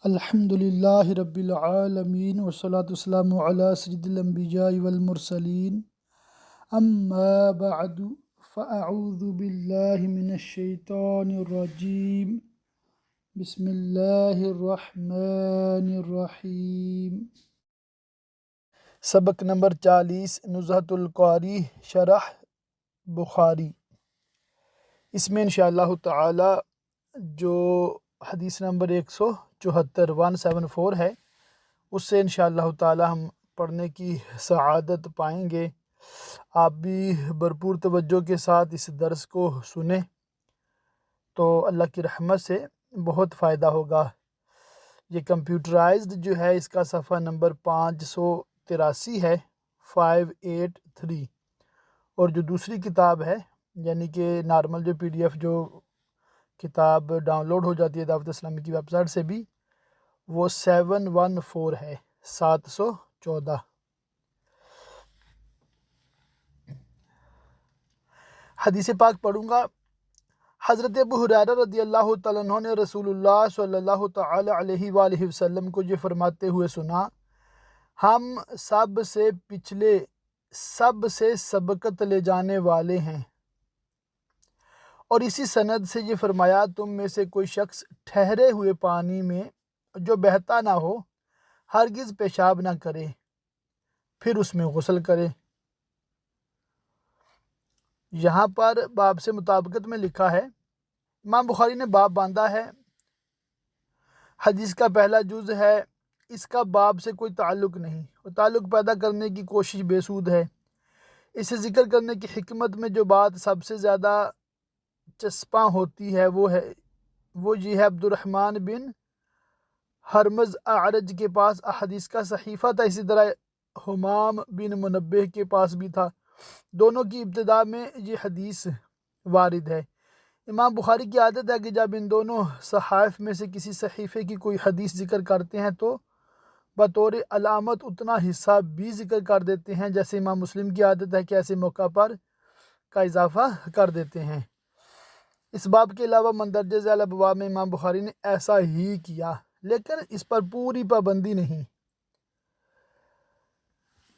الحمد للہ رب العالمین والصلاة والسلام علی سید الانبیاء والمرسلین اما بعد فاعوذ باللہ من الشیطان الرجیم بسم اللہ الرحمن الرحیم۔ سبق نمبر 40 نزہۃ القاری شرح بخاری۔ اس میں انشاءاللہ تعالی جو حدیث نمبر 174 ہے اس سے انشاءاللہ تعالی ہم پڑھنے کی سعادت پائیں گے۔ آپ بھی بھرپور توجہ کے ساتھ اس درس کو سنیں تو اللہ کی رحمت سے بہت فائدہ ہوگا۔ یہ کمپیوٹرائزڈ جو ہے اس کا صفحہ نمبر 583 ہے 583، اور جو دوسری کتاب ہے یعنی کہ نارمل جو PDF جو کتاب ڈاؤن لوڈ ہو جاتی ہے دعوت اسلامی کی ویب سائٹ سے بھی، وہ 714 ہے 714۔ حدیث پاک پڑھوں گا۔ حضرت ابو ہریرہ رضی اللہ تعالیٰ عنہ نے رسول اللہ صلی اللہ تعالی علیہ وآلہ وسلم کو یہ فرماتے ہوئے سنا، ہم سب سے پچھلے سب سے سبقت لے جانے والے ہیں، اور اسی سند سے یہ فرمایا تم میں سے کوئی شخص ٹھہرے ہوئے پانی میں جو بہتا نہ ہو ہرگز پیشاب نہ کرے، پھر اس میں غسل کرے۔ یہاں پر باب سے مطابقت میں لکھا ہے، امام بخاری نے باب باندھا ہے، حدیث کا پہلا جز ہے، اس کا باب سے کوئی تعلق نہیں، اور تعلق پیدا کرنے کی کوشش بے سود ہے۔ اسے ذکر کرنے کی حکمت میں جو بات سب سے زیادہ چسپاں ہوتی ہے وہ یہ ہے، عبد الرحمن بن ہرمز اعرج کے پاس احادیث کا صحیفہ تھا، اسی طرح حمام بن منبہ کے پاس بھی تھا، دونوں کی ابتدا میں یہ حدیث وارد ہے۔ امام بخاری کی عادت ہے کہ جب ان دونوں صحائف میں سے کسی صحیفے کی کوئی حدیث ذکر کرتے ہیں تو بطور علامت اتنا حصہ بھی ذکر کر دیتے ہیں، جیسے امام مسلم کی عادت ہے کہ ایسے موقع پر کا اضافہ کر دیتے ہیں۔ اس باب کے علاوہ مندرجہ ذیل ابواب میں امام بخاری نے ایسا ہی کیا، لیکن اس پر پوری پابندی نہیں۔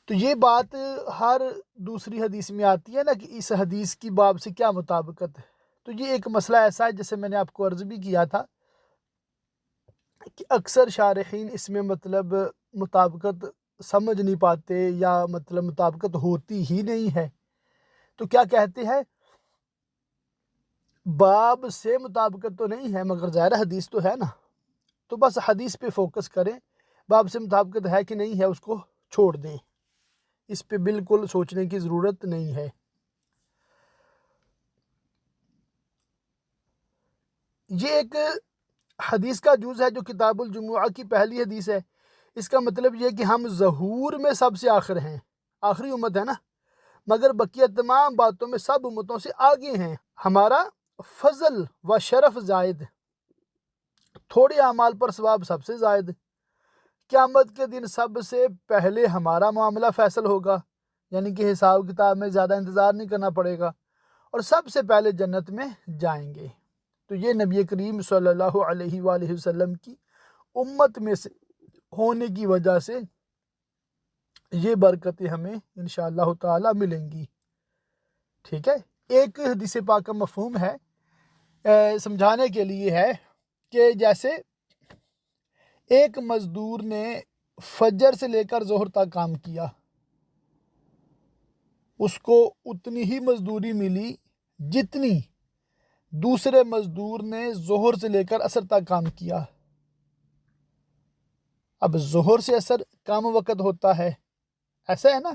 تو یہ بات ہر دوسری حدیث میں آتی ہے نا کہ اس حدیث کی باب سے کیا مطابقت ہے، تو یہ ایک مسئلہ ایسا ہے جیسے میں نے آپ کو عرض بھی کیا تھا کہ اکثر شارحین اس میں مطلب مطابقت سمجھ نہیں پاتے، یا مطلب مطابقت ہوتی ہی نہیں ہے، تو کیا کہتے ہیں باب سے مطابقت تو نہیں ہے مگر ظاہر حدیث تو ہے نا، تو بس حدیث پہ فوکس کریں، باب سے مطابقت ہے کہ نہیں ہے اس کو چھوڑ دیں، اس پہ بالکل سوچنے کی ضرورت نہیں ہے۔ یہ ایک حدیث کا جز ہے جو کتاب الجمعہ کی پہلی حدیث ہے۔ اس کا مطلب یہ کہ ہم ظہور میں سب سے آخر ہیں، آخری امت ہے نا، مگر بقیہ تمام باتوں میں سب امتوں سے آگے ہیں۔ ہمارا فضل و شرف زائد، تھوڑے اعمال پر ثواب سب سے زائد، قیامت کے دن سب سے پہلے ہمارا معاملہ فیصل ہوگا، یعنی کہ حساب کتاب میں زیادہ انتظار نہیں کرنا پڑے گا، اور سب سے پہلے جنت میں جائیں گے۔ تو یہ نبی کریم صلی اللہ علیہ وآلہ وسلم کی امت میں سے ہونے کی وجہ سے یہ برکتیں ہمیں انشاءاللہ تعالی ملیں گی۔ ٹھیک ہے، ایک حدیث پاک کا مفہوم ہے سمجھانے کے لیے ہے کہ جیسے ایک مزدور نے فجر سے لے کر ظہر تک کام کیا، اس کو اتنی ہی مزدوری ملی جتنی دوسرے مزدور نے ظہر سے لے کر عصر تک کام کیا۔ اب ظہر سے عصر کم وقت ہوتا ہے، ایسا ہے نا،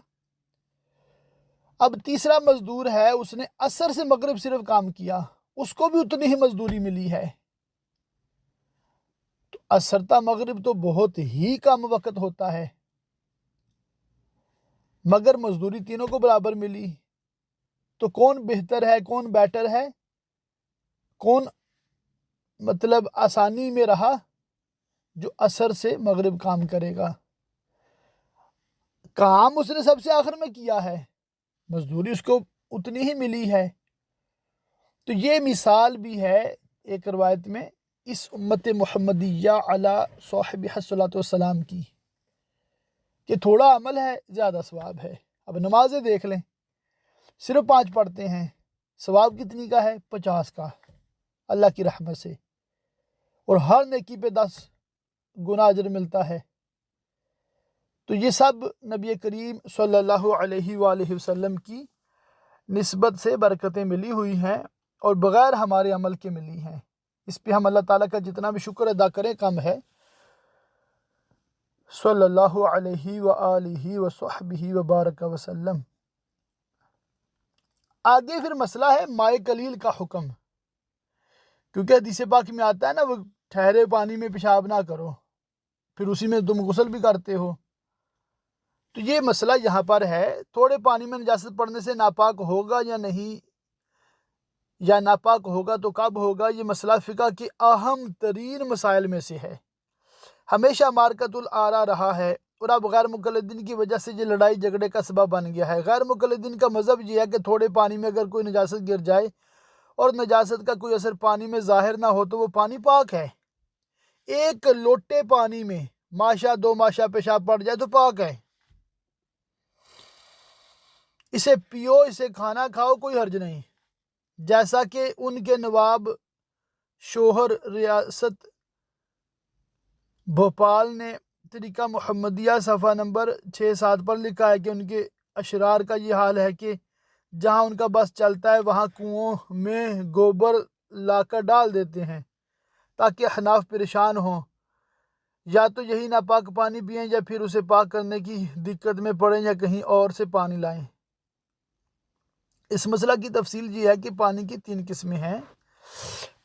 اب تیسرا مزدور ہے اس نے عصر سے مغرب صرف کام کیا، اس کو بھی اتنی ہی مزدوری ملی ہے، تو عصر تا مغرب تو بہت ہی کم وقت ہوتا ہے، مگر مزدوری تینوں کو برابر ملی، تو کون بہتر ہے، کون بیٹر ہے، کون مطلب آسانی میں رہا؟ جو عصر سے مغرب کام کرے گا، کام اس نے سب سے آخر میں کیا ہے، مزدوری اس کو اتنی ہی ملی ہے۔ تو یہ مثال بھی ہے ایک روایت میں اس امت محمدیہ علی صاحب الصلاۃ والسلام کی کہ تھوڑا عمل ہے زیادہ ثواب ہے۔ اب نمازیں دیکھ لیں، صرف 5 پڑھتے ہیں، ثواب کتنی کا ہے؟ 50 کا، اللہ کی رحمت سے، اور ہر نیکی پہ 10 گنا اجر ملتا ہے۔ تو یہ سب نبی کریم صلی اللہ علیہ وآلہ وسلم کی نسبت سے برکتیں ملی ہوئی ہیں اور بغیر ہمارے عمل کے ملی ہیں۔ اس پہ ہم اللہ تعالیٰ کا جتنا بھی شکر ادا کریں کم ہے۔ صلی اللہ علیہ وآلہ وصحبہ وبارک وسلم۔ آگے پھر مسئلہ ہے مائع قلیل کا حکم، کیونکہ حدیث پاک میں آتا ہے نا، وہ ٹھہرے پانی میں پیشاب نہ کرو، پھر اسی میں تم غسل بھی کرتے ہو۔ تو یہ مسئلہ یہاں پر ہے، تھوڑے پانی میں نجاست پڑنے سے ناپاک ہوگا یا نہیں، یا ناپاک ہوگا تو کب ہوگا؟ یہ مسئلہ فقہ کے اہم ترین مسائل میں سے ہے، ہمیشہ مارکۃ الآراء رہا ہے، اور اب غیر مقلدین کی وجہ سے یہ لڑائی جھگڑے کا سبب بن گیا ہے۔ غیر مقلدین کا مذہب یہ ہے کہ تھوڑے پانی میں اگر کوئی نجاست گر جائے اور نجاست کا کوئی اثر پانی میں ظاہر نہ ہو تو وہ پانی پاک ہے۔ ایک لوٹے پانی میں ماشا 2 ماشا پیشاب پڑ جائے تو پاک ہے، اسے پیو، اسے کھانا کھاؤ، کوئی حرج نہیں۔ جیسا کہ ان کے نواب شوہر ریاست بھوپال نے طریقہ محمدیہ صفحہ نمبر 6-7 پر لکھا ہے کہ ان کے اشرار کا یہ حال ہے کہ جہاں ان کا بس چلتا ہے وہاں کنوؤں میں گوبر لا کر ڈال دیتے ہیں تاکہ احناف پریشان ہوں، یا تو یہی ناپاک پانی پئیں یا پھر اسے پاک کرنے کی دقت میں پڑیں یا کہیں اور سے پانی لائیں۔ اس مسئلہ کی تفصیل یہ ہے کہ پانی کی 3 قسمیں ہیں۔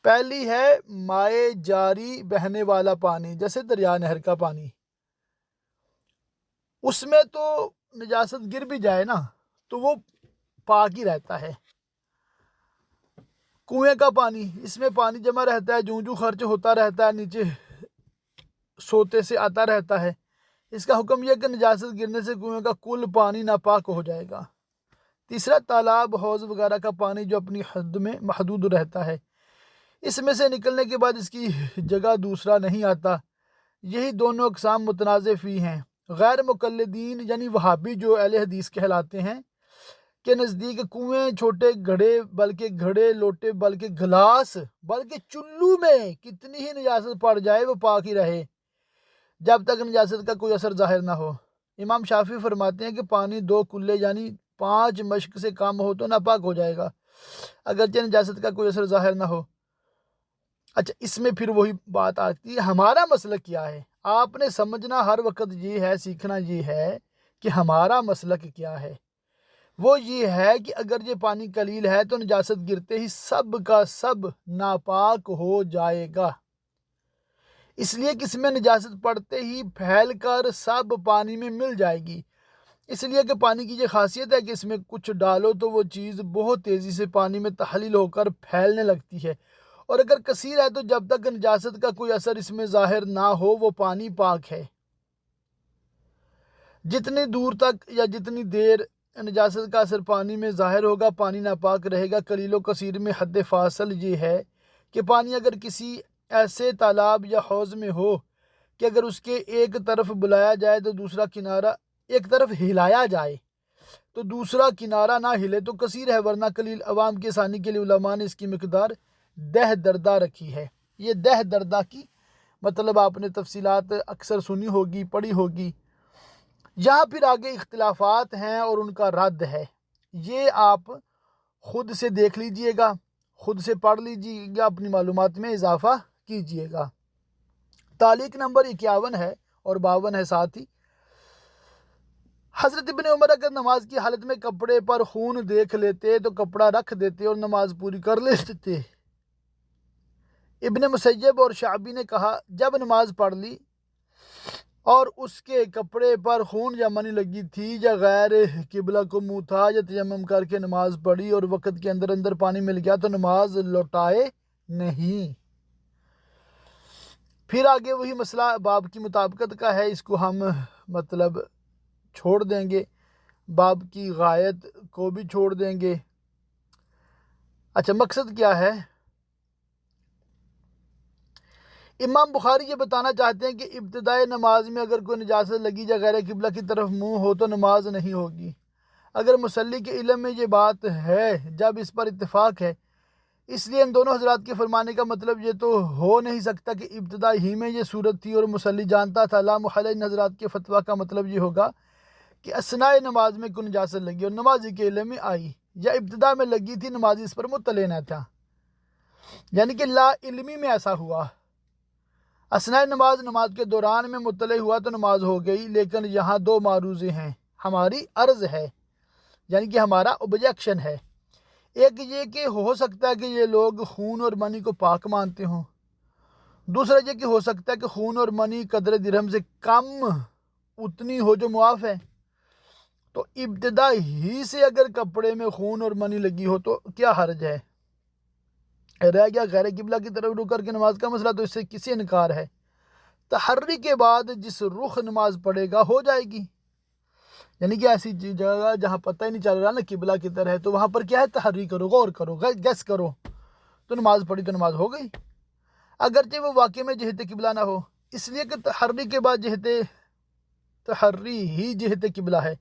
پہلی ہے مائع جاری، بہنے والا پانی، جیسے دریا نہر کا پانی، اس میں تو نجاست گر بھی جائے نا تو وہ پاک ہی رہتا ہے۔ کنویں کا پانی، اس میں پانی جمع رہتا ہے، جوں جوں خرچ ہوتا رہتا ہے نیچے سوتے سے آتا رہتا ہے۔ اس کا حکم یہ ہے کہ نجاست گرنے سے کنویں کا کل پانی ناپاک ہو جائے گا۔ تیسرا تالاب، حوض وغیرہ کا پانی جو اپنی حد میں محدود رہتا ہے، اس میں سے نکلنے کے بعد اس کی جگہ دوسرا نہیں آتا۔ یہی دونوں اقسام متنازع فی ہیں۔ غیر مقلدین یعنی وہابی جو اہل حدیث کہلاتے ہیں کے نزدیک کنویں، چھوٹے گھڑے، بلکہ گھڑے، لوٹے، بلکہ گلاس، بلکہ چلو میں کتنی ہی نجاست پڑ جائے وہ پاک ہی رہے جب تک نجاست کا کوئی اثر ظاہر نہ ہو۔ امام شافعی فرماتے ہیں کہ پانی 2 کلے یعنی 5 مشق سے کم ہو تو ناپاک ہو جائے گا اگرچہ نجاست کا کوئی اثر ظاہر نہ ہو۔ اچھا، اس میں پھر وہی بات آتی ہے، ہمارا مسلک کیا ہے؟ آپ نے سمجھنا ہر وقت یہ ہے، سیکھنا یہ ہے کہ ہمارا مسلک کیا ہے۔ وہ یہ ہے کہ اگر یہ پانی قلیل ہے تو نجاست گرتے ہی سب کا سب ناپاک ہو جائے گا، اس لیے کہ اس میں نجاست پڑتے ہی پھیل کر سب پانی میں مل جائے گی، اس لیے کہ پانی کی یہ خاصیت ہے کہ اس میں کچھ ڈالو تو وہ چیز بہت تیزی سے پانی میں تحلیل ہو کر پھیلنے لگتی ہے، اور اگر کثیر ہے تو جب تک نجاست کا کوئی اثر اس میں ظاہر نہ ہو وہ پانی پاک ہے۔ جتنی دور تک یا جتنی دیر نجاست کا اثر پانی میں ظاہر ہوگا پانی ناپاک رہے گا۔ قلیل و کثیر میں حد فاصل یہ ہے کہ پانی اگر کسی ایسے تالاب یا حوض میں ہو کہ اگر اس کے ایک طرف بلایا جائے تو دوسرا کنارہ، ایک طرف ہلایا جائے تو دوسرا کنارہ نہ ہلے تو کثیر ہے، ورنہ قلیل۔ عوام کی آسانی کے لیے علماء نے اس کی مقدار 10 دردہ رکھی ہے۔ یہ 10 دردہ کی مطلب آپ نے تفصیلات اکثر سنی ہوگی، پڑھی ہوگی۔ یہاں پھر آگے اختلافات ہیں اور ان کا رد ہے، یہ آپ خود سے دیکھ لیجئے گا، خود سے پڑھ لیجئے گا، اپنی معلومات میں اضافہ کیجئے گا۔ تعلیق نمبر 51 ہے اور 52 ہے ساتھ ہی۔ حضرت ابن عمر اگر نماز کی حالت میں کپڑے پر خون دیکھ لیتے تو کپڑا رکھ دیتے اور نماز پوری کر لیتے۔ ابن مسیب اور شعبی نے کہا جب نماز پڑھ لی اور اس کے کپڑے پر خون یا منی لگی تھی یا غیر قبلہ کو منہ تھا یا تیمم کر کے نماز پڑھی اور وقت کے اندر اندر پانی مل گیا تو نماز لوٹائے نہیں۔ پھر آگے وہی مسئلہ باب کی مطابقت کا ہے، اس کو ہم مطلب چھوڑ دیں گے، باب کی غایت کو بھی چھوڑ دیں گے۔ اچھا، مقصد کیا ہے؟ امام بخاری یہ بتانا چاہتے ہیں کہ ابتدائی نماز میں اگر کوئی نجاست لگی یا غیر قبلہ کی طرف منہ ہو تو نماز نہیں ہوگی۔ اگر مصلی کے علم میں یہ بات ہے جب اس پر اتفاق ہے، اس لیے ان دونوں حضرات کے فرمانے کا مطلب یہ تو ہو نہیں سکتا کہ ابتدا ہی میں یہ صورت تھی اور مصلی جانتا تھا۔ لا محالہ ان حضرات کے فتویٰ کا مطلب یہ ہوگا کہ اثناء نماز میں کوئی نجاست لگی اور نمازی کے علم میں آئی، یا ابتدا میں لگی تھی، نمازی اس پر مطلع نہ تھا، یعنی کہ لا علمی میں ایسا ہوا۔ اثناء نماز کے دوران میں مطلع ہوا تو نماز ہو گئی، لیکن یہاں دو معروضے ہیں، ہماری عرض ہے، یعنی کہ ہمارا اوبجیکشن ہے۔ ایک یہ کہ ہو سکتا ہے کہ یہ لوگ خون اور منی کو پاک مانتے ہوں، دوسرا یہ کہ ہو سکتا ہے کہ خون اور منی قدر درہم سے کم اتنی ہو جو معاف ہے۔ تو ابتدا ہی سے اگر کپڑے میں خون اور منی لگی ہو تو کیا حرج ہے؟ رہ گیا غیر قبلہ کی طرف رک کر کے نماز کا مسئلہ، تو اس سے کسی انکار ہے۔ تحری کے بعد جس رخ نماز پڑھے گا ہو جائے گی، یعنی کہ ایسی جگہ جہاں پتہ ہی نہیں چل رہا نا قبلہ کی طرف ہے، تو وہاں پر کیا ہے، تحری کرو، غور کرو، گیس کرو، تو نماز پڑھی تو نماز ہو گئی، اگرچہ وہ واقع میں جہت قبلہ نہ ہو، اس لیے کہ تحری کے بعد تحری ہی جہت قبلہ ہے۔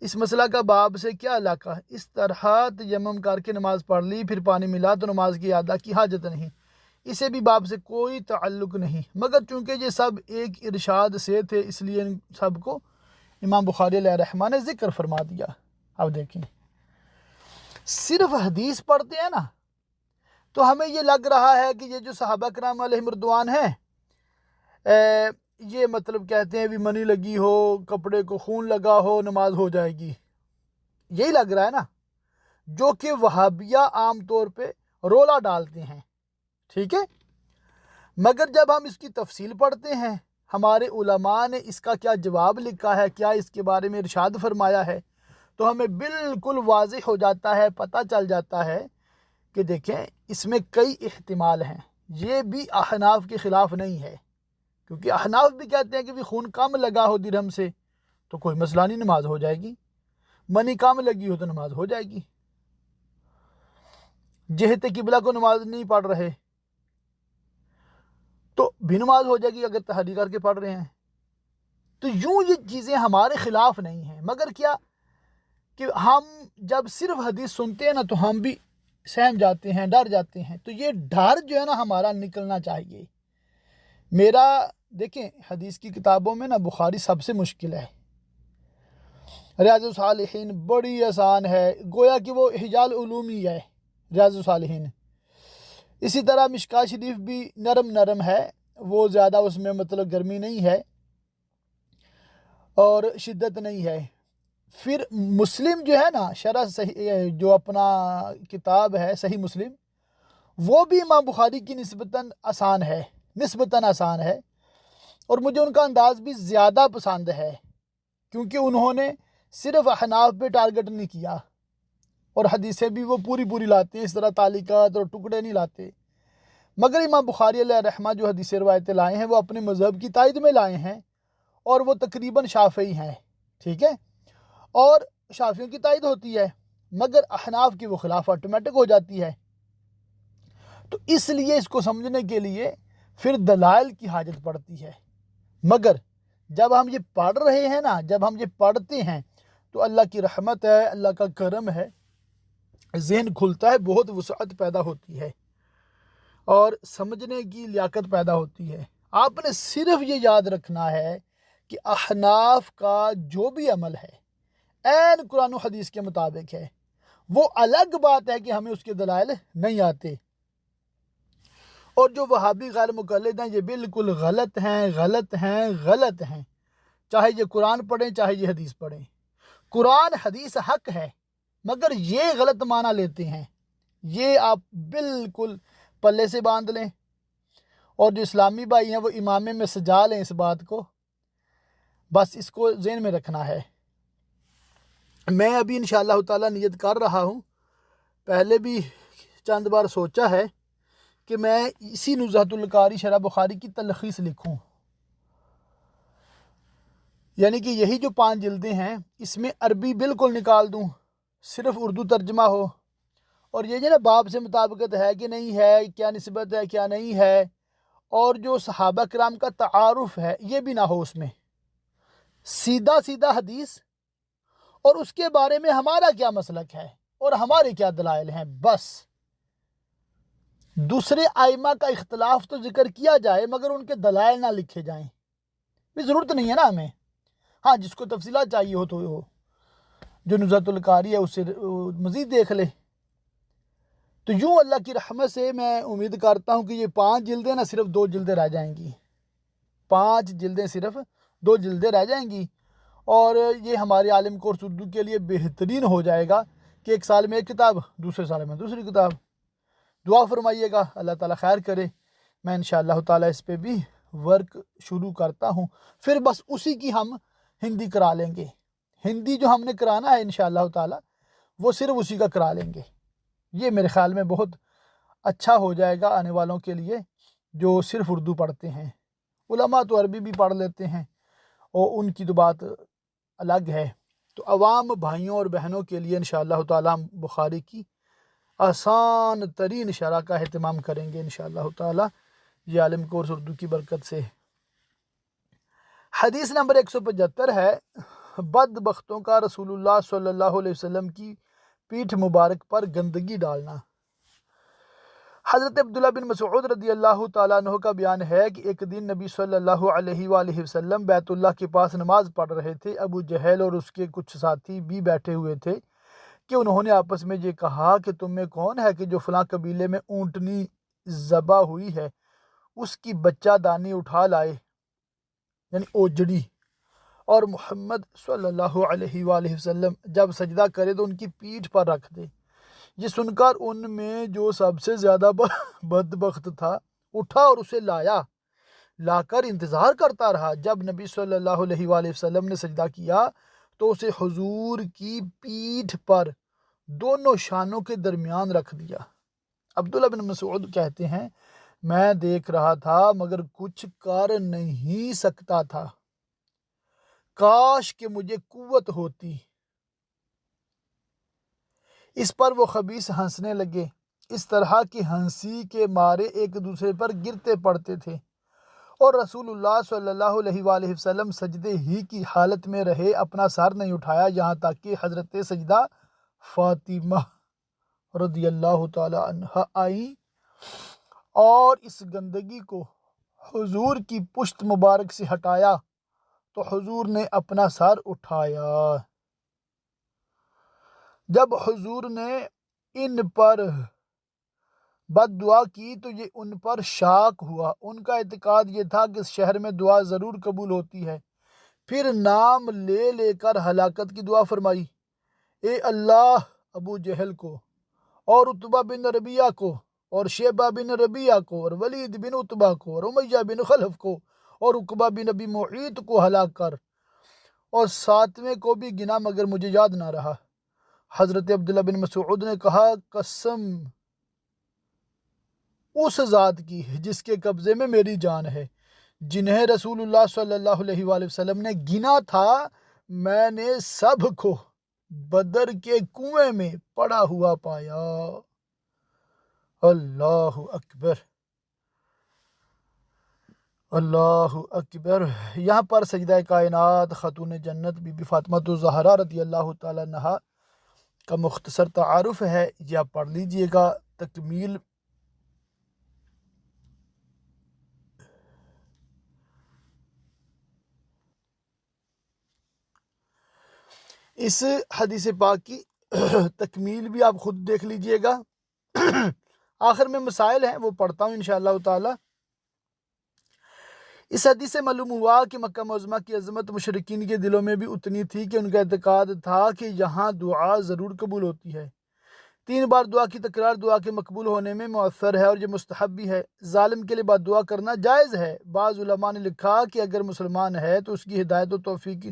اس مسئلہ کا باب سے کیا علاقہ؟ اس طرح تیمم کر کے نماز پڑھ لی، پھر پانی ملا تو نماز کی ادا کی حاجت نہیں، اسے بھی باب سے کوئی تعلق نہیں، مگر چونکہ یہ سب ایک ارشاد سے تھے اس لیے ان سب کو امام بخاری علیہ رحمہ نے ذکر فرما دیا۔ اب دیکھیں، صرف حدیث پڑھتے ہیں نا تو ہمیں یہ لگ رہا ہے کہ یہ جو صحابہ کرام علیہم رضوان ہیں، یہ مطلب کہتے ہیں بھی منی لگی ہو، کپڑے کو خون لگا ہو، نماز ہو جائے گی، یہی لگ رہا ہے نا، جو کہ وہابیہ عام طور پہ رولا ڈالتے ہیں، ٹھیک ہے۔ مگر جب ہم اس کی تفصیل پڑھتے ہیں، ہمارے علماء نے اس کا کیا جواب لکھا ہے، کیا اس کے بارے میں ارشاد فرمایا ہے، تو ہمیں بالکل واضح ہو جاتا ہے، پتہ چل جاتا ہے کہ دیکھیں اس میں کئی احتمال ہیں، یہ بھی احناف کے خلاف نہیں ہے، کیونکہ احناف بھی کہتے ہیں کہ بھی خون کم لگا ہو درہم سے تو کوئی مسئلہ نہیں، نماز ہو جائے گی، منی کم لگی ہو تو نماز ہو جائے گی، جہت قبلہ کو نماز نہیں پڑھ رہے تو بھی نماز ہو جائے گی اگر تحری کر کے پڑھ رہے ہیں۔ تو یوں یہ چیزیں ہمارے خلاف نہیں ہیں، مگر کیا کہ ہم جب صرف حدیث سنتے ہیں نا تو ہم بھی سہم جاتے ہیں، ڈر جاتے ہیں، تو یہ ڈر جو ہے نا ہمارا نکلنا چاہیے۔ میرا دیکھیں حدیث کی کتابوں میں نا بخاری سب سے مشکل ہے، ریاض الصالحین بڑی آسان ہے، گویا کہ وہ احیاء العلوم ہی ہے ریاض الصالحین۔ اسی طرح مشکوٰۃ شریف بھی نرم ہے، وہ زیادہ اس میں مطلب گرمی نہیں ہے اور شدت نہیں ہے۔ پھر مسلم جو ہے نا شرح صحیح جو اپنا کتاب ہے صحیح مسلم، وہ بھی امام بخاری کی نسبتاً آسان ہے، اور مجھے ان کا انداز بھی زیادہ پسند ہے، کیونکہ انہوں نے صرف احناف پہ ٹارگٹ نہیں کیا، اور حدیثیں بھی وہ پوری لاتے ہیں، اس طرح تعلیقات اور ٹکڑے نہیں لاتے۔ مگر امام بخاری علیہ رحمہ جو حدیث روایتیں لائے ہیں وہ اپنے مذہب کی تائید میں لائے ہیں، اور وہ تقریباً شافعی ہیں، ٹھیک ہے، اور شافعیوں کی تائید ہوتی ہے، مگر احناف کی وہ خلاف آٹومیٹک ہو جاتی ہے۔ تو اس لیے اس کو سمجھنے کے لیے پھر دلائل کی حاجت پڑتی ہے، مگر جب ہم یہ پڑھ رہے ہیں نا، جب ہم یہ پڑھتے ہیں تو اللہ کی رحمت ہے، اللہ کا کرم ہے، ذہن کھلتا ہے، بہت وسعت پیدا ہوتی ہے اور سمجھنے کی لیاقت پیدا ہوتی ہے۔ آپ نے صرف یہ یاد رکھنا ہے کہ احناف کا جو بھی عمل ہے عین قرآن و حدیث کے مطابق ہے، وہ الگ بات ہے کہ ہمیں اس کے دلائل نہیں آتے، اور جو وہابی غیر مقلد ہیں یہ بالکل غلط ہیں، چاہے یہ قرآن پڑھیں چاہے یہ حدیث پڑھیں، قرآن حدیث حق ہے، مگر یہ غلط معنی لیتے ہیں، یہ آپ بالکل پلے سے باندھ لیں، اور جو اسلامی بھائی ہیں وہ امامے میں سجا لیں اس بات کو، بس اس کو ذہن میں رکھنا ہے۔ میں ابھی انشاءاللہ تعالیٰ نیت کر رہا ہوں، پہلے بھی چند بار سوچا ہے کہ میں اسی نزہۃ القاری شرح بخاری کی تلخیص لکھوں، یعنی کہ یہی جو 5 جلدیں ہیں اس میں عربی بالکل نکال دوں، صرف اردو ترجمہ ہو، اور یہ جو نا باب سے مطابقت ہے کہ نہیں ہے، کیا نسبت ہے کیا نہیں ہے، اور جو صحابہ کرام کا تعارف ہے یہ بھی نہ ہو اس میں، سیدھا سیدھا حدیث اور اس کے بارے میں ہمارا کیا مسلک ہے اور ہمارے کیا دلائل ہیں، بس دوسرے آئمہ کا اختلاف تو ذکر کیا جائے مگر ان کے دلائل نہ لکھے جائیں، بھی ضرورت نہیں ہے نا ہمیں۔ ہاں جس کو تفصیلات چاہیے ہو تو جو نزہۃ القاری ہے اس سے مزید دیکھ لے۔ تو یوں اللہ کی رحمت سے میں امید کرتا ہوں کہ یہ 5 جلدیں نہ صرف 2 جلدیں رہ جائیں گی، 5 جلدیں صرف 2 جلدیں رہ جائیں گی، اور یہ ہمارے عالم کورس اردو کے لیے بہترین ہو جائے گا کہ ایک سال میں ایک کتاب، دوسرے سال میں دوسری کتاب۔ دعا فرمائیے گا، اللہ تعالیٰ خیر کرے۔ میں انشاءاللہ تعالیٰ اس پہ بھی ورک شروع کرتا ہوں، پھر بس اسی کی ہم ہندی کرا لیں گے۔ ہندی جو ہم نے کرانا ہے انشاءاللہ تعالیٰ وہ صرف اسی کا کرا لیں گے۔ یہ میرے خیال میں بہت اچھا ہو جائے گا آنے والوں کے لیے جو صرف اردو پڑھتے ہیں۔ علماء تو عربی بھی پڑھ لیتے ہیں اور ان کی تو بات الگ ہے۔ تو عوام بھائیوں اور بہنوں کے لیے انشاءاللہ تعالیٰ ہم بخاری کی آسان ترین شرح کا اہتمام کریں گے انشاءاللہ تعالیٰ، یہ عالم کورس اردو کی برکت سے۔ حدیث نمبر 175 ہے، بدبختوں کا رسول اللہ صلی اللہ علیہ وسلم کی پیٹھ مبارک پر گندگی ڈالنا۔ حضرت عبداللہ بن مسعود رضی اللہ تعالیٰ عنہ کا بیان ہے کہ ایک دن نبی صلی اللہ علیہ وآلہ وسلم بیت اللہ کے پاس نماز پڑھ رہے تھے۔ ابو جہل اور اس کے کچھ ساتھی بھی بیٹھے ہوئے تھے کہ انہوں نے آپس میں یہ کہا کہ تم میں کون ہے کہ جو فلاں قبیلے میں اونٹنی ذبح ہوئی ہے اس کی بچہ دانی اٹھا لائے، یعنی اوجڑی، اور محمد صلی اللہ علیہ وآلہ وسلم جب سجدہ کرے تو ان کی پیٹھ پر رکھ دے۔ یہ سن کر ان میں جو سب سے زیادہ بدبخت تھا اٹھا اور اسے لا کر انتظار کرتا رہا۔ جب نبی صلی اللہ علیہ وآلہ وسلم نے سجدہ کیا تو اسے حضور کی پیٹھ پر دونوں شانوں کے درمیان رکھ دیا۔ عبداللہ بن مسعود کہتے ہیں میں دیکھ رہا تھا مگر کچھ کر نہیں سکتا تھا، کاش کہ مجھے قوت ہوتی۔ اس پر وہ خبیث ہنسنے لگے، اس طرح کی ہنسی کے مارے ایک دوسرے پر گرتے پڑتے تھے، اور رسول اللہ صلی اللہ علیہ وآلہ وسلم سجدے ہی کی حالت میں رہے، اپنا سر نہیں اٹھایا یہاں تک کہ حضرت سجدہ فاطمہ رضی اللہ تعالی عنہ آئیں اور اس گندگی کو حضور کی پشت مبارک سے ہٹایا تو حضور نے اپنا سر اٹھایا۔ جب حضور نے ان پر بد دعا کی تو یہ ان پر شاک ہوا۔ ان کا اعتقاد یہ تھا کہ اس شہر میں دعا ضرور قبول ہوتی ہے۔ پھر نام لے کر ہلاکت کی دعا فرمائی، اے اللہ ابو جہل کو اور عتبہ بن ربیعہ کو اور شیبہ بن ربیعہ کو اور ولید بن عتبہ کو اور امیہ بن خلف کو اور عقبہ بن ابی معیط کو ہلاک کر، اور 7ویں کو بھی گنا مگر مجھے یاد نہ رہا۔ حضرت عبداللہ بن مسعود نے کہا قسم اس ذات کی جس کے قبضے میں میری جان ہے، جنہیں رسول اللہ صلی اللہ علیہ وآلہ وسلم نے گنا تھا، میں نے سب کو بدر کے کنویں میں پڑا ہوا پایا۔ اللہ اکبر، اللہ اکبر۔ یہاں پر سجدہ کائنات خاتون جنت بی بی فاطمہ الزہرا رضی اللہ تعالی عنہا کا مختصر تعارف ہے، یہ آپ پڑھ لیجئے گا۔ تکمیل اس حدیث پاک کی تکمیل بھی آپ خود دیکھ لیجئے گا۔ آخر میں مسائل ہیں وہ پڑھتا ہوں انشاءاللہ تعالی۔ اس حدیث سے معلوم ہوا کہ مکہ معظمہ کی عظمت مشرکین کے دلوں میں بھی اتنی تھی کہ ان کا اعتقاد تھا کہ یہاں دعا ضرور قبول ہوتی ہے۔ 3 بار دعا کی تکرار دعا کے مقبول ہونے میں مؤثر ہے اور یہ مستحب بھی ہے۔ ظالم کے لیے بد دعا کرنا جائز ہے۔ بعض علماء نے لکھا کہ اگر مسلمان ہے تو اس کی ہدایت و توفیق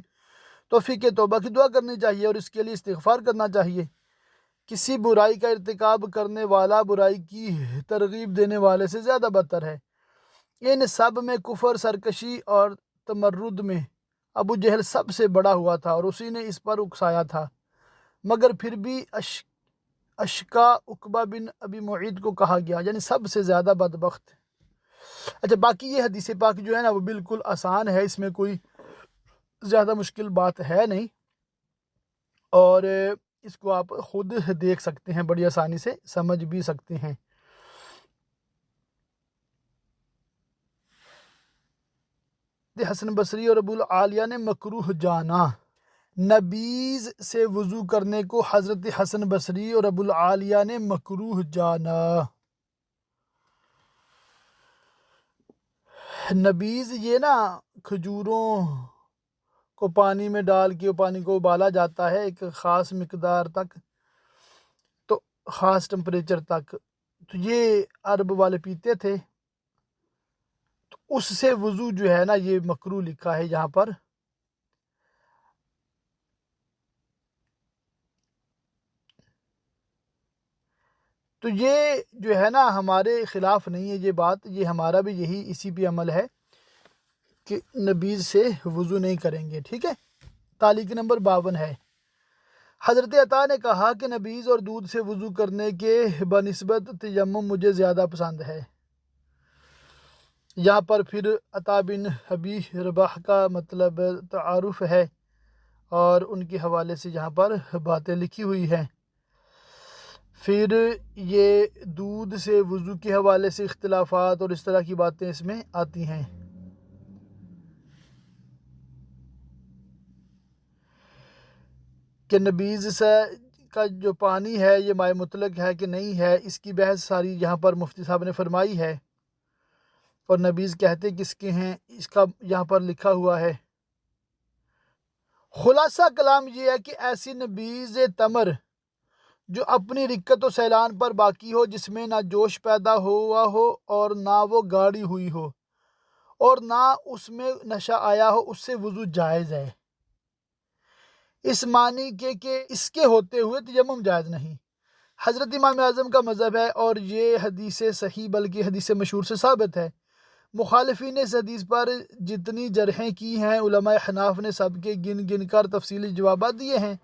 توبہ کی دعا کرنی چاہیے اور اس کے لیے استغفار کرنا چاہیے۔ کسی برائی کا ارتکاب کرنے والا برائی کی ترغیب دینے والے سے زیادہ بدتر ہے۔ ان سب میں کفر، سرکشی اور تمرد میں ابو جہل سب سے بڑا ہوا تھا اور اسی نے اس پر اکسایا تھا، مگر پھر بھی اشقا عقبہ بن ابی معیط کو کہا گیا، یعنی سب سے زیادہ بدبخت۔ اچھا، باقی یہ حدیث پاک جو ہے نا وہ بالکل آسان ہے، اس میں کوئی زیادہ مشکل بات ہے نہیں، اور اس کو آپ خود دیکھ سکتے ہیں، بڑی آسانی سے سمجھ بھی سکتے ہیں۔ حسن بصری اور ابو العالیہ نے مکروہ جانا، نبیز سے وضو کرنے کو حضرت حسن بصری اور ابو العالیہ نے مکروہ جانا۔ نبیز یہ نا کھجوروں کو پانی میں ڈال کے پانی کو ابالا جاتا ہے ایک خاص مقدار تک، تو خاص ٹمپریچر تک، تو یہ عرب والے پیتے تھے، تو اس سے وضو جو ہے نا یہ مکروہ لکھا ہے یہاں پر۔ تو یہ جو ہے نا ہمارے خلاف نہیں ہے یہ بات، یہ ہمارا بھی یہی اسی پہ عمل ہے کہ نبیز سے وضو نہیں کریں گے، ٹھیک ہے۔ تعلیق نمبر 52 ہے، حضرت عطا نے کہا کہ نبیز اور دودھ سے وضو کرنے کے بنسبت تیمم مجھے زیادہ پسند ہے۔ یہاں پر پھر عطا بن ابی رباح کا مطلب تعارف ہے، اور ان کے حوالے سے یہاں پر باتیں لکھی ہوئی ہیں۔ پھر یہ دودھ سے وضو کے حوالے سے اختلافات اور اس طرح کی باتیں اس میں آتی ہیں۔ کہ نبیز سے کا جو پانی ہے یہ مائع مطلق ہے کہ نہیں ہے، اس کی بحث ساری یہاں پر مفتی صاحب نے فرمائی ہے، اور نبیز کہتے کس کے ہیں اس کا یہاں پر لکھا ہوا ہے۔ خلاصہ کلام یہ ہے کہ ایسی نبیز تمر جو اپنی رکت و سیلان پر باقی ہو، جس میں نہ جوش پیدا ہوا ہو اور نہ وہ گاڑی ہوئی ہو اور نہ اس میں نشہ آیا ہو، اس سے وضو جائز ہے، اس معنی کہ اس کے ہوتے ہوئے تیمم جائز نہیں۔ حضرت امام اعظم کا مذہب ہے، اور یہ حدیث صحیح بلکہ حدیث مشہور سے ثابت ہے۔ مخالفین نے اس حدیث پر جتنی جرحیں کی ہیں، علماء حناف نے سب کے گن گن کر تفصیلی جوابات دیے ہیں،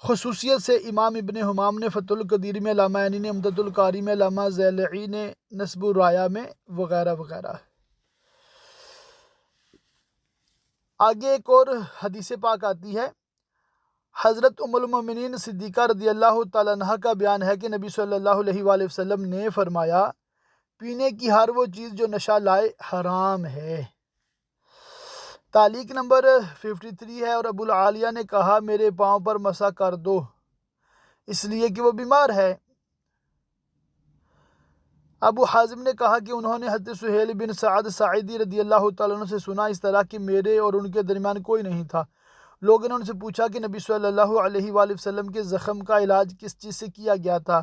خصوصیت سے امام ابن حمام نے فتح القدیر میں، علامہ عینی نے عمدۃ القاری میں، علامہ ذیلعی نے نصب الرایا میں، وغیرہ وغیرہ۔ آگے ایک اور حدیث پاک آتی ہے، حضرت ام المومنین صدیقہ رضی اللہ تعالیٰ عنہ کا بیان ہے کہ نبی صلی اللہ علیہ وآلہ وسلم نے فرمایا، پینے کی ہر وہ چیز جو نشہ لائے حرام ہے۔ تعلیق نمبر 53 ہے، اور ابو العالیہ نے کہا میرے پاؤں پر مسح کر دو، اس لیے کہ وہ بیمار ہے۔ ابو حازم نے کہا کہ انہوں نے حضرت سہیل بن سعد ساعدی رضی اللہ تعالیٰ عنہ سے سنا اس طرح کہ میرے اور ان کے درمیان کوئی نہیں تھا۔ لوگوں نے ان سے پوچھا کہ نبی صلی اللہ علیہ وآلہ وسلم کے زخم کا علاج کس چیز سے کیا گیا تھا؟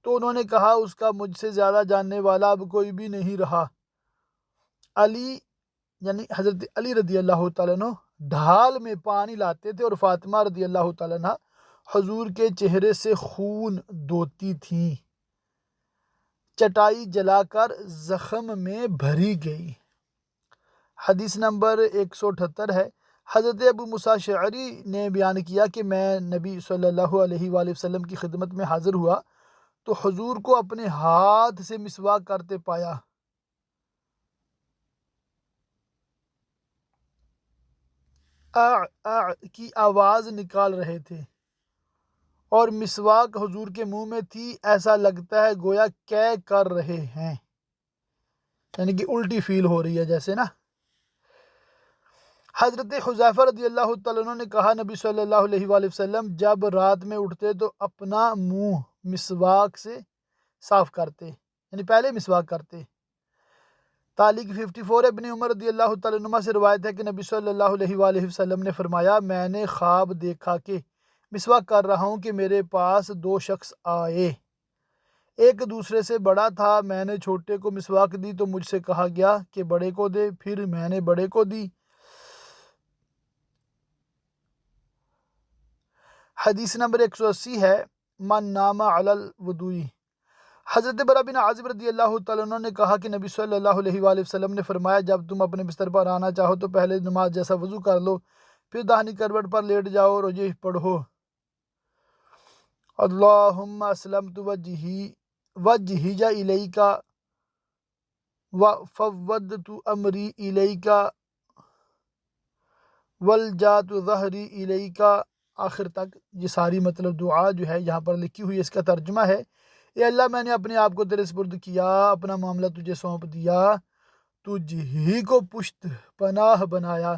تو انہوں نے کہا اس کا مجھ سے زیادہ جاننے والا اب کوئی بھی نہیں رہا۔ علی یعنی حضرت علی رضی اللہ تعالیٰ عنہ ڈھال میں پانی لاتے تھے، اور فاطمہ رضی اللہ تعالیٰ عنہ حضور کے چہرے سے خون دھوتی تھیں، چٹائی جلا کر زخم میں بھری گئی۔ حدیث نمبر 178 ہے، حضرت ابو موسیٰ شعری نے بیان کیا کہ میں نبی صلی اللہ علیہ وآلہ وسلم کی خدمت میں حاضر ہوا تو حضور کو اپنے ہاتھ سے مسواک کرتے پایا۔ کی آواز نکال رہے تھے، اور مسواک حضور کے منہ میں تھی، ایسا لگتا ہے گویا کیا کر رہے ہیں، یعنی کہ الٹی فیل ہو رہی ہے جیسے نا۔ حضرت حذیفہ رضی اللہ تعالیٰ عنہ نے کہا نبی صلی اللہ علیہ وآلہ وسلم جب رات میں اٹھتے تو اپنا منہ مسواک سے صاف کرتے، یعنی پہلے مسواک کرتے۔ تعلیق 54 ابن عمر رضی اللہ تعالیٰ عنہ سے روایت ہے کہ نبی صلی اللہ علیہ وآلہ وسلم نے فرمایا، میں نے خواب دیکھا کہ مسواک کر رہا ہوں کہ میرے پاس دو شخص آئے، ایک دوسرے سے بڑا تھا، میں نے چھوٹے کو مسواک دی تو مجھ سے کہا گیا کہ بڑے کو دے، پھر میں نے بڑے کو دی۔ حدیث نمبر 180 ہے، من نام علی الوضوء، حضرت برا بن عازب رضی اللہ تعالیٰ عنہ نے کہا کہ نبی صلی اللہ علیہ وآلہ وسلم نے فرمایا، جب تم اپنے بستر پر آنا چاہو تو پہلے نماز جیسا وضو کر لو، پھر داہنی کروٹ پر لیٹ جاؤ اور یہ پڑھو، اللہم اسلمت وجہی الیک وفوضت امری الیک والجات ظہری الیک، آخر تک یہ ساری مطلب دعا جو ہے یہاں پر لکھی ہوئی ہے۔ اس کا ترجمہ ہے، اے اللہ میں نے اپنے آپ کو تیرے سپرد کیا، اپنا معاملہ تجھے سونپ دیا، تجھ ہی کو پشت پناہ بنایا،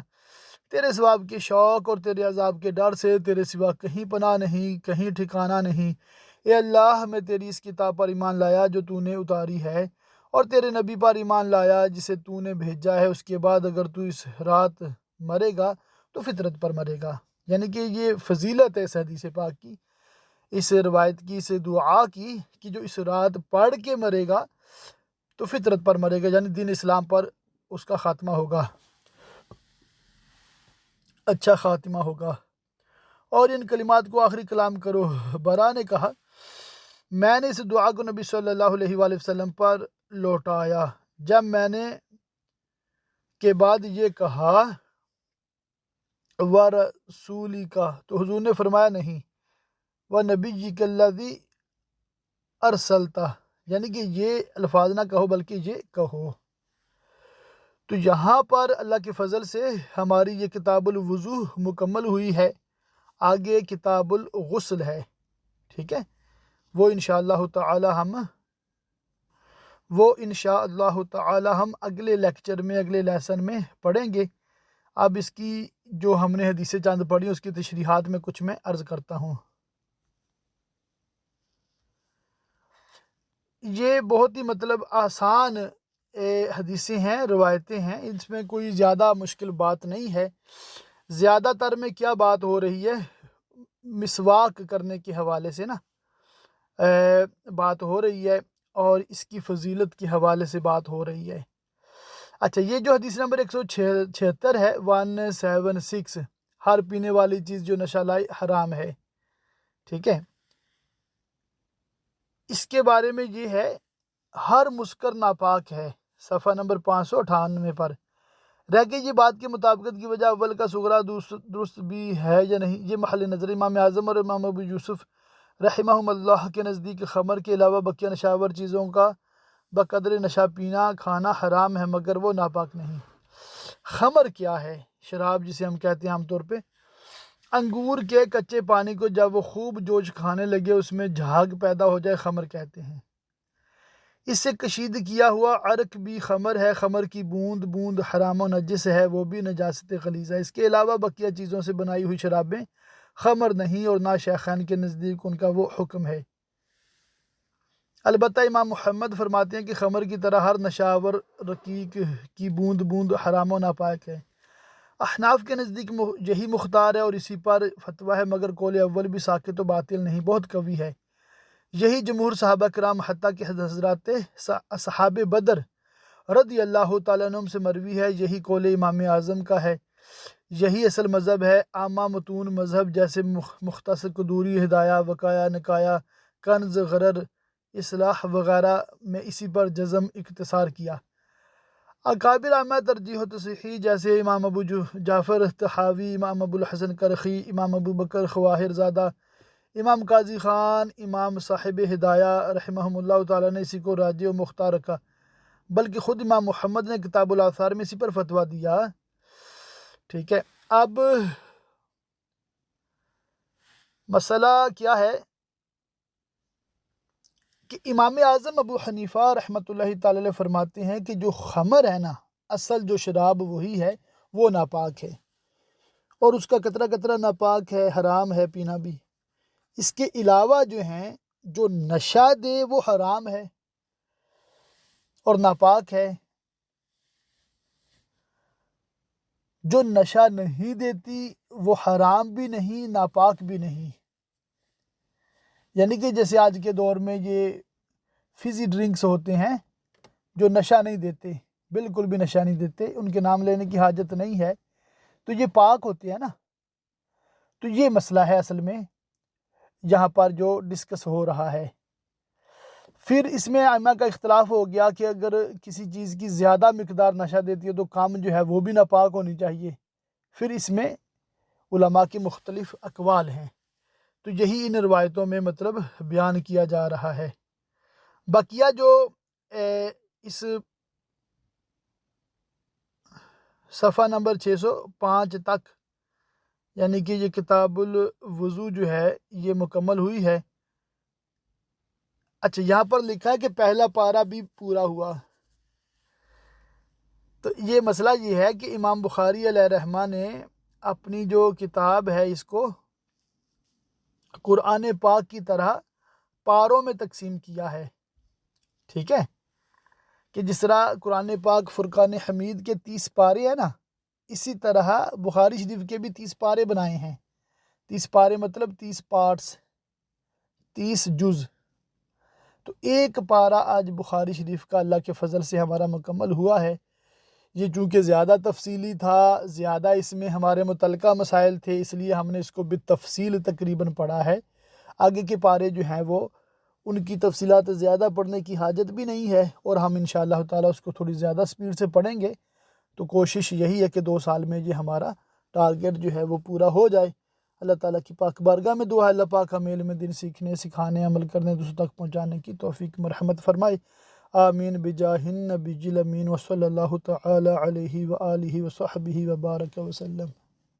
تیرے ثواب کے شوق اور تیرے عذاب کے ڈر سے تیرے سوا کہیں پناہ نہیں، کہیں ٹھکانہ نہیں۔ اے اللہ میں تیری اس کتاب پر ایمان لایا جو تو نے اتاری ہے، اور تیرے نبی پر ایمان لایا جسے تو نے بھیجا ہے۔ اس کے بعد اگر تو اس رات مرے گا تو فطرت پر مرے گا۔ یعنی کہ یہ فضیلت ہے اس حدیث پاک کی، اس روایت کی، اس دعا کی، کہ جو اس رات پڑھ کے مرے گا تو فطرت پر مرے گا، یعنی دین اسلام پر اس کا خاتمہ ہوگا، اچھا خاتمہ ہوگا۔ اور ان کلمات کو آخری کلام کرو برا نے کہا، میں نے اس دعا کو نبی صلی اللہ علیہ وآلہ وسلم پر لوٹایا، جب میں نے کے بعد یہ کہا ورسولی کا، تو حضور نے فرمایا نہیں، ونبیک الذی ارسلتہ، یعنی کہ یہ الفاظ نہ کہو بلکہ یہ کہو۔ تو یہاں پر اللہ کے فضل سے ہماری یہ کتاب الوضو مکمل ہوئی ہے، آگے کتاب الغسل ہے، ٹھیک ہے، وہ انشاءاللہ تعالی ہم اگلے لیکچر میں، اگلے لیسن میں پڑھیں گے۔ اب اس کی جو ہم نے حدیثیں چند پڑھی اس کی تشریحات میں کچھ میں عرض کرتا ہوں۔ یہ بہت ہی مطلب آسان حدیثیں ہیں، روایتیں ہیں، اس میں کوئی زیادہ مشکل بات نہیں ہے۔ زیادہ تر میں کیا بات ہو رہی ہے، مسواک کرنے کے حوالے سے نا بات ہو رہی ہے، اور اس کی فضیلت کے حوالے سے بات ہو رہی ہے۔ اچھا، یہ جو حدیث نمبر 176 ہے، 176، ہر پینے والی چیز جو نشہ لائی حرام ہے، ٹھیک ہے، اس کے بارے میں یہ ہے، ہر مسکر ناپاک ہے، صفحہ نمبر 598 پر رہ کے یہ بات کے مطابقت کی وجہ اول کا صغرا درست بھی ہے یا نہیں، یہ محل نظر امام اعظم اور امام ابو یوسف رحمہم اللہ کے نزدیک خمر کے علاوہ بقیہ نشاور چیزوں کا بقدر نشہ پینا کھانا حرام ہے، مگر وہ ناپاک نہیں۔ خمر کیا ہے؟ شراب جسے ہم کہتے ہیں عام طور پہ، انگور کے کچے پانی کو جب وہ خوب جوش کھانے لگے اس میں جھاگ پیدا ہو جائے، خمر کہتے ہیں۔ اس سے کشید کیا ہوا عرق بھی خمر ہے، خمر کی بوند بوند حرام و نجس ہے، وہ بھی نجاست غلیظ ہے۔ اس کے علاوہ بقیہ چیزوں سے بنائی ہوئی شرابیں خمر نہیں، اور نہ شیخین کے نزدیک ان کا وہ حکم ہے۔ البتہ امام محمد فرماتے ہیں کہ خمر کی طرح ہر نشاور رقیق کی بوند بوند حرام و ناپاک ہے۔ احناف کے نزدیک یہی مختار ہے اور اسی پر فتویٰ ہے، مگر قول اول بھی ساکت و باطل نہیں، بہت قوی ہے۔ یہی جمہور صحابہ کرام حتیٰ کہ حضرات اصحاب بدر رضی اللہ تعالیٰ عنہم سے مروی ہے، یہی قول امام اعظم کا ہے، یہی اصل مذہب ہے۔ عامہ متون مذہب جیسے مختصر قدوری ہدایہ وقایہ نکایہ کنز غرر اصلاح وغیرہ میں اسی پر جزم اختصار کیا۔ اکابر عامہ ترجیح و تصحیح جیسے امام ابو جعفر طحاوی، امام ابو الحسن کرخی، امام ابو بکر خواہر زادہ، امام قاضی خان، امام صاحب ہدایہ رحمہم اللہ تعالیٰ نے اسی کو راجح و مختار رکھا، بلکہ خود امام محمد نے کتاب الآثار میں اسی پر فتویٰ دیا، ٹھیک ہے۔ اب مسئلہ کیا ہے کہ امام اعظم ابو حنیفہ رحمۃ اللہ تعالیٰ علیہ فرماتے ہیں کہ جو خمر ہے نا، اصل جو شراب وہی ہے، وہ ناپاک ہے، اور اس کا قطرہ قطرہ ناپاک ہے، حرام ہے پینا بھی۔ اس کے علاوہ جو ہیں جو نشہ دے وہ حرام ہے اور ناپاک ہے، جو نشہ نہیں دیتی وہ حرام بھی نہیں ناپاک بھی نہیں۔ یعنی کہ جیسے آج کے دور میں یہ فیزی ڈرنکس ہوتے ہیں جو نشہ نہیں دیتے، بالکل بھی نشہ نہیں دیتے، ان کے نام لینے کی حاجت نہیں ہے، تو یہ پاک ہوتے ہیں نا۔ تو یہ مسئلہ ہے اصل میں یہاں پر جو ڈسکس ہو رہا ہے۔ پھر اس میں ائمہ کا اختلاف ہو گیا کہ اگر کسی چیز کی زیادہ مقدار نشہ دیتی ہے تو کم جو ہے وہ بھی ناپاک ہونی چاہیے۔ پھر اس میں علماء کی مختلف اقوال ہیں، تو یہی ان روایتوں میں مطلب بیان کیا جا رہا ہے۔ بقیہ جو اس صفحہ نمبر 605 تک، یعنی کہ یہ کتاب الوضو جو ہے یہ مکمل ہوئی ہے۔ اچھا، یہاں پر لکھا ہے کہ پہلا پارہ بھی پورا ہوا۔ تو یہ مسئلہ یہ ہے کہ امام بخاری علیہ رحمہ نے اپنی جو کتاب ہے اس کو قرآن پاک کی طرح پاروں میں تقسیم کیا ہے، ٹھیک ہے، کہ جس طرح قرآن پاک فرقان حمید کے 30 پارے ہیں نا، اسی طرح بخاری شریف کے بھی 30 پارے بنائے ہیں۔ 30 پارے مطلب 30 پارٹس، 30 جز۔ تو ایک پارہ آج بخاری شریف کا اللہ کے فضل سے ہمارا مکمل ہوا ہے۔ یہ چونکہ زیادہ تفصیلی تھا، زیادہ اس میں ہمارے متعلقہ مسائل تھے، اس لیے ہم نے اس کو بالتفصیل تقریباً پڑھا ہے۔ آگے کے پارے جو ہیں وہ ان کی تفصیلات زیادہ پڑھنے کی حاجت بھی نہیں ہے، اور ہم انشاءاللہ تعالیٰ اس کو تھوڑی زیادہ سپیڈ سے پڑھیں گے۔ تو کوشش یہی ہے کہ 2 سال میں یہ ہمارا ٹارگٹ جو ہے وہ پورا ہو جائے۔ اللہ تعالیٰ کی پاک بارگاہ میں دعا ہے اللہ پاک ہمیں علم دین سیکھنے، سکھانے، عمل کرنے، دوسروں تک پہنچانے کی توفیق مرحمت فرمائے۔ آمین بجاہ النبی الامین وصلی اللہ تعالی علیہ وآلہ وصحبہ وبارک وسلم۔